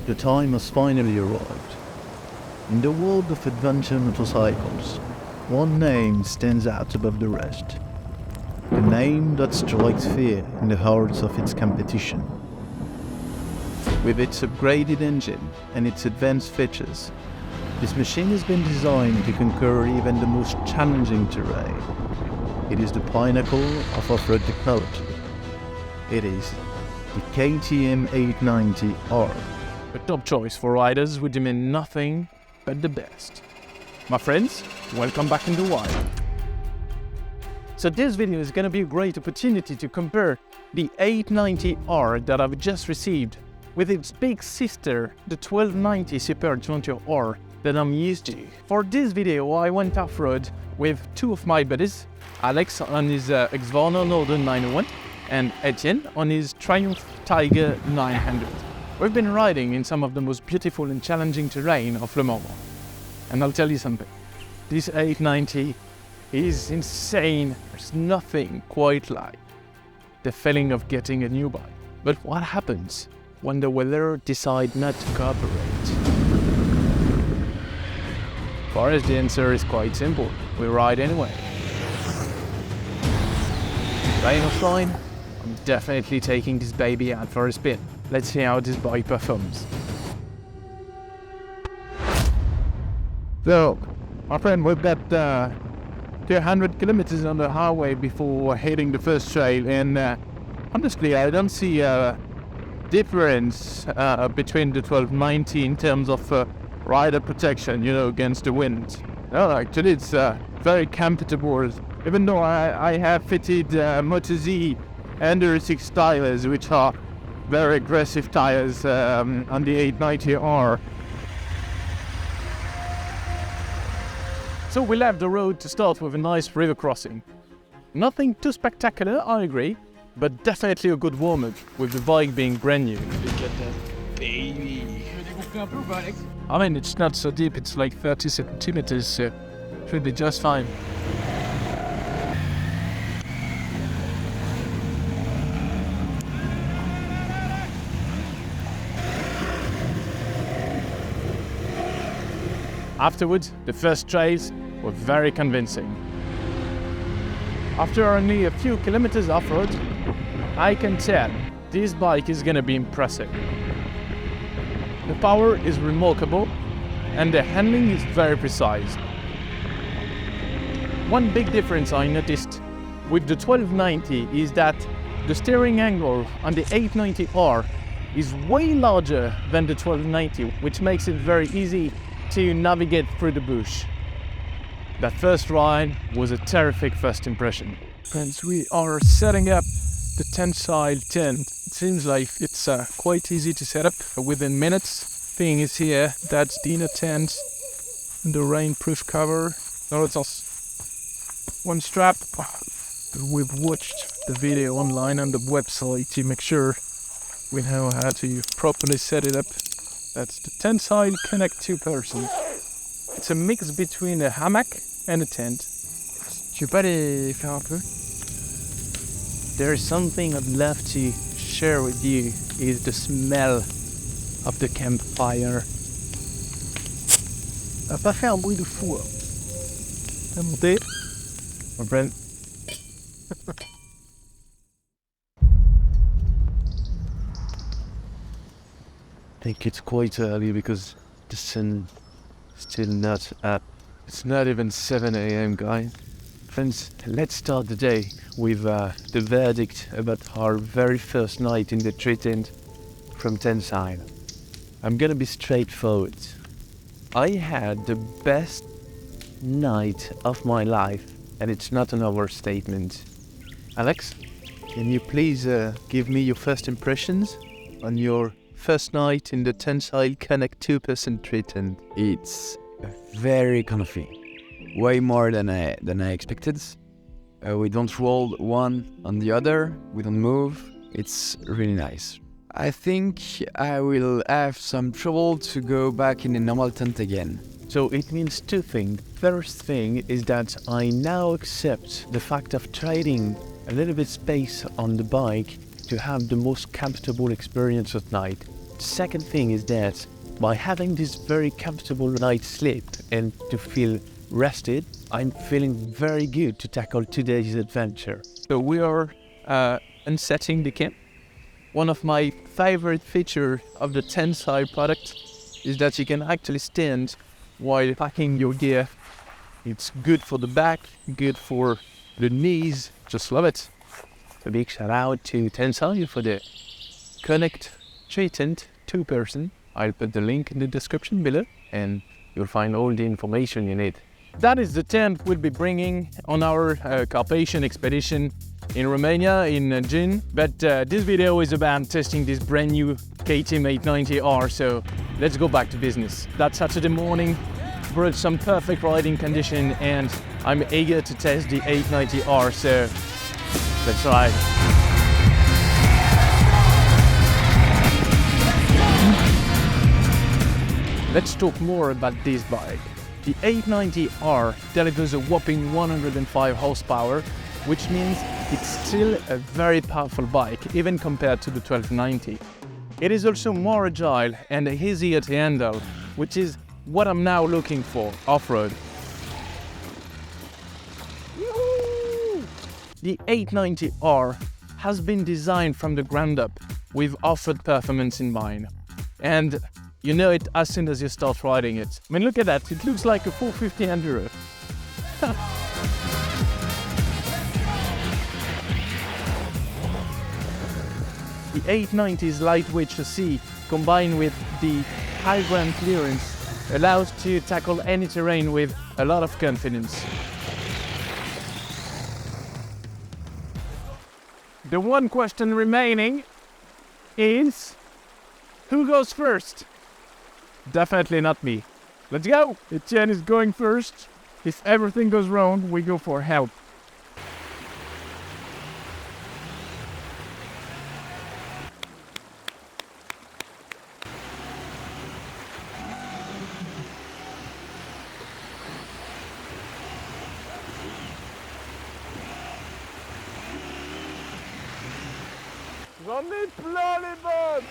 The time has finally arrived. In the world of adventure motorcycles, one name stands out above the rest. The name that strikes fear in the hearts of its competition. With its upgraded engine and its advanced features, this machine has been designed to conquer even the most challenging terrain. It is the pinnacle of off-road technology. It is the KTM 890R. A top choice for riders who demand nothing but the best. My friends, welcome back in the wild. So this video is going to be a great opportunity to compare the 890R that I've just received with its big sister, the 1290 Super 20R that I'm used to. For this video, I went off-road with two of my buddies, Alex on his Husqvarna Northern 901 and Etienne on his Triumph Tiger 900. We've been riding in some of the most beautiful and challenging terrain of Le Mans. And I'll tell you something, this 890 is insane. There's nothing quite like the feeling of getting a new bike. But what happens when the weather decides not to cooperate? For us, the answer is quite simple. We ride anyway. Rain or shine, I'm definitely taking this baby out for a spin. Let's see how this bike performs. So, my friend, we've got 200 kilometers on the highway before hitting the first trail, and honestly, I don't see a difference between the 1290 in terms of rider protection, against the wind. No, actually, it's very comfortable. Even though I have fitted MotoZ Enduro 6 tires, which are very aggressive tires on the 890R. So we left the road to start with a nice river crossing. Nothing too spectacular, I agree, but definitely a good warm-up with the bike being brand new. Look at that baby. I mean, it's not so deep, it's like 30 centimeters, so it should be just fine. Afterwards, the first trails were very convincing. After only a few kilometers off-road, I can tell this bike is gonna be impressive. The power is remarkable and the handling is very precise. One big difference I noticed with the 1290 is that the steering angle on the 890R is way larger than the 1290, which makes it very easy to navigate through the bush. That first ride was a terrific first impression. Friends, we are setting up the Tentsile tent. It seems like it's quite easy to set up within minutes. Thing is here, that's the inner tent and the rainproof cover. Now it's also one strap. We've watched the video online on the website to make sure we know how to properly set it up. That's the Tentsile Connect 2-person. It's a mix between a hammock and a tent. Tu veux pas les faire un peu? There is something I'd love to share with you, is the smell of the campfire. Ça va pas faire un bruit de fou. T'as monté? My friend. I think it's quite early because the sun is still not up. It's not even 7 a.m. guys. Friends, let's start the day with the verdict about our very first night in the tree tent from Tentsile. I'm gonna be straightforward. I had the best night of my life, and it's not an overstatement. Alex, can you please give me your first impressions on your first night in the Tentsile Connect 2-person tree tent? It's very comfy, way more than I expected. We don't roll one on the other, we don't move. It's really nice. I think I will have some trouble to go back in a normal tent again. So it means two things. First thing is that I now accept the fact of trading a little bit space on the bike to have the most comfortable experience at night. Second thing is that by having this very comfortable night's sleep and to feel rested, I'm feeling very good to tackle today's adventure. So we are unsetting the camp. One of my favorite features of the Tentsile product is that you can actually stand while packing your gear. It's good for the back, good for the knees, just love it. A big shout out to Tentsile for the Connect Treated 2-person. I'll put the link in the description below and you'll find all the information you need. That is the tent we'll be bringing on our Carpathian expedition in Romania in June. But this video is about testing this brand new KTM 890R, so let's go back to business. That Saturday morning brought some perfect riding condition and I'm eager to test the 890R, so let's ride. Let's talk more about this bike. The 890R delivers a whopping 105 horsepower, which means it's still a very powerful bike, even compared to the 1290. It is also more agile and easier to handle, which is what I'm now looking for off-road. The 890R has been designed from the ground up with off-road performance in mind. And you know it as soon as you start riding it. I mean, look at that, it looks like a 450 Enduro. The 890's lightweight chassis combined with the high ground clearance allows to tackle any terrain with a lot of confidence. The one question remaining is, who goes first? Definitely not me. Let's go! Etienne is going first. If everything goes wrong, we go for help. J'en ai plein les bottes!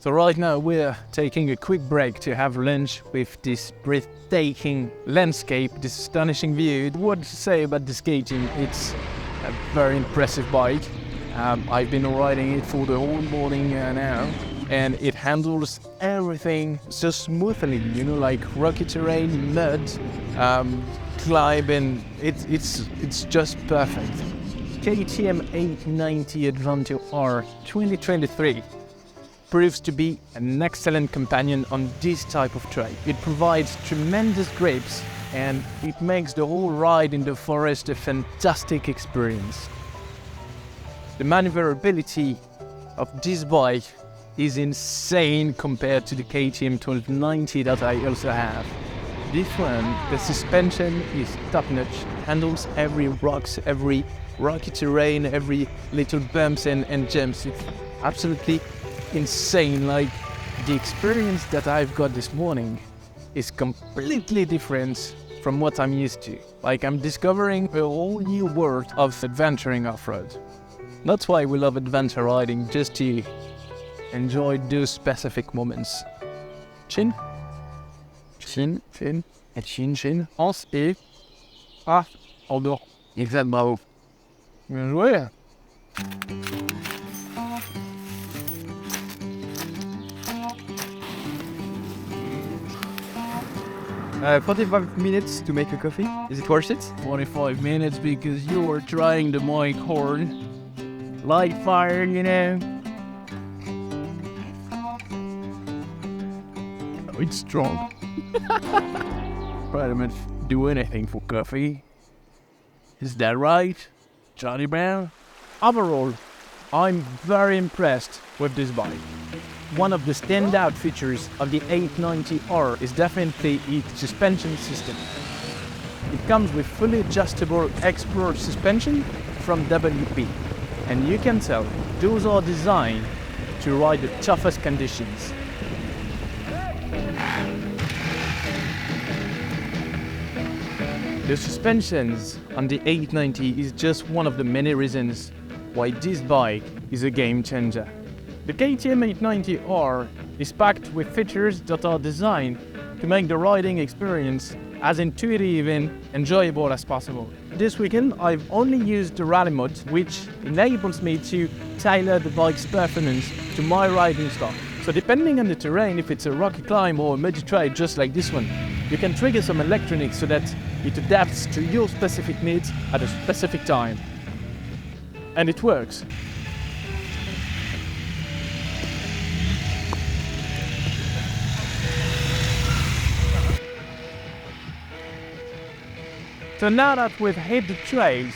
So right now we're taking a quick break to have lunch with this breathtaking landscape, this astonishing view. What to say about this KTM? It's a very impressive bike. I've been riding it for the whole morning now, and it handles everything so smoothly, you know, like rocky terrain, mud, climbing. It's just perfect. KTM 890 Adventure R 2023 proves to be an excellent companion on this type of trail. It provides tremendous grips and it makes the whole ride in the forest a fantastic experience. The maneuverability of this bike is insane compared to the KTM 1290 that I also have. This one, the suspension is top-notch, handles every rocks, every rocky terrain, every little bumps and jumps. It's absolutely insane. Like, the experience that I've got this morning is completely different from what I'm used to. Like, I'm discovering a whole new world of adventuring off-road. That's why we love adventure riding, just to enjoy those specific moments. Chin? Chin. Chin. Et chin, chin. Anse et... Ah, en dehors. Exact, bravo. Bien joué. 45 minutes to make a coffee. Is it worth it? 45 minutes because you were trying the mic horn. Light fire, you know. Oh, it's strong. Pretty much do anything for coffee. Is that right, Johnny Brown? Overall, I'm very impressed with this bike. One of the standout features of the 890R is definitely its suspension system. It comes with fully adjustable Explorer suspension from WP, and you can tell those are designed to ride the toughest conditions. The suspensions on the 890 is just one of the many reasons why this bike is a game changer. The KTM 890R is packed with features that are designed to make the riding experience as intuitive and enjoyable as possible. This weekend I've only used the rally mode, which enables me to tailor the bike's performance to my riding style. So depending on the terrain, if it's a rocky climb or a muddy trail just like this one, you can trigger some electronics so that it adapts to your specific needs at a specific time. And it works. So now that we've hit the trails,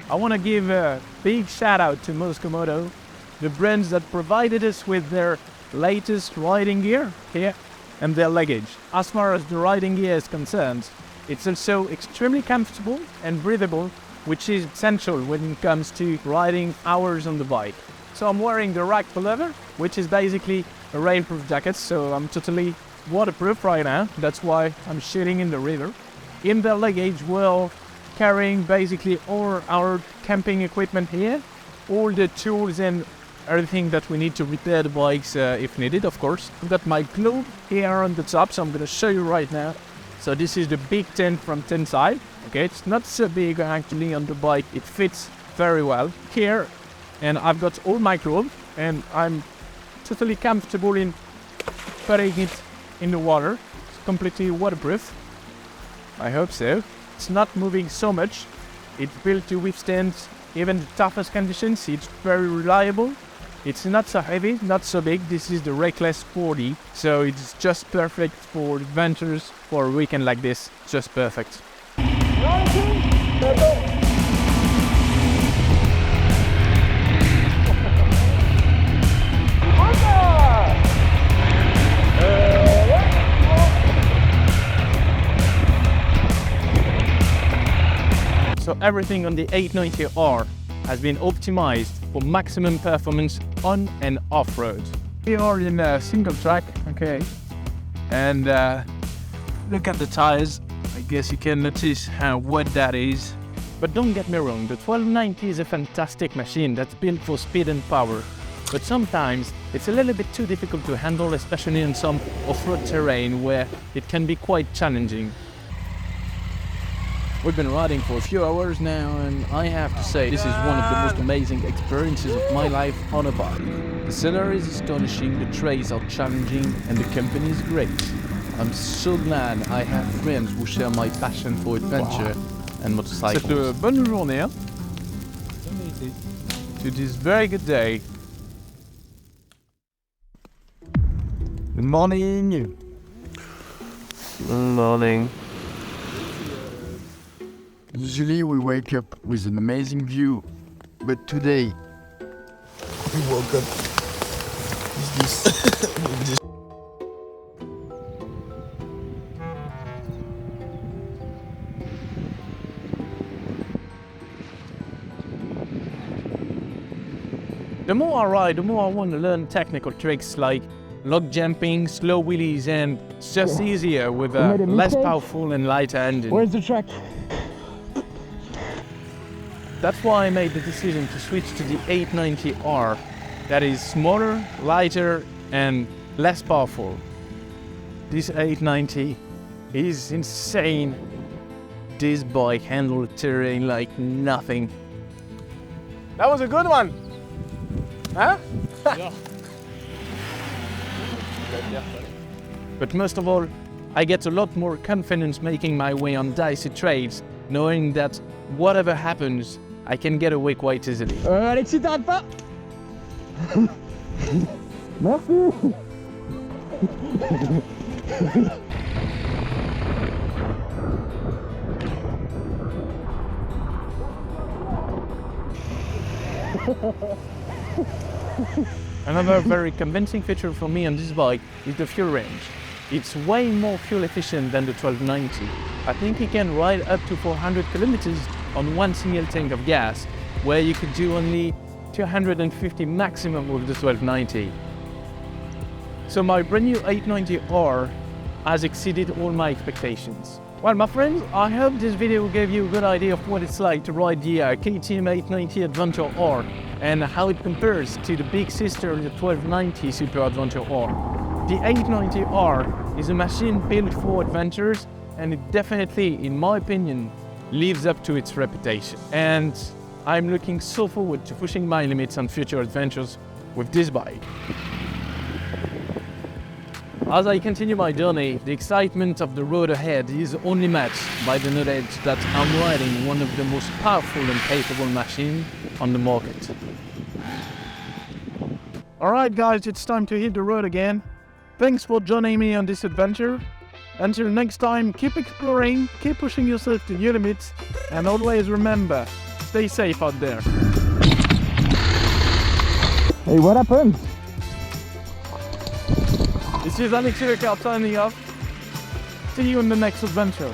I want to give a big shout out to Mosko Moto, the brands that provided us with their latest riding gear here and their luggage. As far as the riding gear is concerned, it's also extremely comfortable and breathable, which is essential when it comes to riding hours on the bike. So I'm wearing the rack pullover, which is basically a rainproof jacket, so I'm totally waterproof right now. That's why I'm shooting in the river. In the luggage, we're carrying basically all our camping equipment here, all the tools and everything that we need to repair the bikes if needed, of course. I've got my globe here on the top, so I'm going to show you right now. So this is the big tent from Tentsile. Okay, it's not so big actually on the bike, it fits very well here, and I've got all my globe, and I'm totally comfortable in putting it in the water. It's completely waterproof. I hope so. It's not moving so much. It's built to withstand even the toughest conditions. It's very reliable. It's not so heavy, not so big. This is the Reckless 40, so it's just perfect for adventures for a weekend like this. Just perfect. So everything on the 890R has been optimized for maximum performance on and off-road. We are in a single track, okay, and look at the tires. I guess you can notice how wet that is. But don't get me wrong, the 1290 is a fantastic machine that's built for speed and power. But sometimes it's a little bit too difficult to handle, especially in some off-road terrain where it can be quite challenging. We've been riding for a few hours now, and I have to say this is one of the most amazing experiences of my life on a bike. The scenery is astonishing, the trails are challenging, and the company is great. I'm so glad I have friends who share my passion for adventure and motorcycles. C'est une bonne journée, hein? To this very good day. Good morning. Good morning. Usually we wake up with an amazing view, but today we woke up with this. The more I ride, the more I want to learn technical tricks like log jumping, slow wheelies, and it's just easier with a less powerful and lighter engine. Where's the track? That's why I made the decision to switch to the 890R. That is smaller, lighter, and less powerful. This 890 is insane. This bike handles terrain like nothing. That was a good one! Huh? Yeah. But most of all, I get a lot more confidence making my way on dicey trails, knowing that whatever happens, I can get away quite easily. Alexis, t'arrêtes pas. Merci. Another very convincing feature for me on this bike is the fuel range. It's way more fuel efficient than the 1290. I think it can ride up to 400 kilometers on one single tank of gas, where you could do only 250 maximum with the 1290. So my brand new 890R has exceeded all my expectations. Well, my friends, I hope this video gave you a good idea of what it's like to ride the KTM 890 Adventure R. and how it compares to the big sister, the 1290 Super Adventure R. The 890R is a machine built for adventures, and it definitely, in my opinion, lives up to its reputation. And I'm looking so forward to pushing my limits on future adventures with this bike. As I continue my journey, the excitement of the road ahead is only matched by the knowledge that I'm riding one of the most powerful and capable machines on the market. Alright guys, it's time to hit the road again. Thanks for joining me on this adventure. Until next time, keep exploring, keep pushing yourself to new limits, and always remember, stay safe out there. Hey, what happened? This is alexislecarb signing off. See you in the next adventure.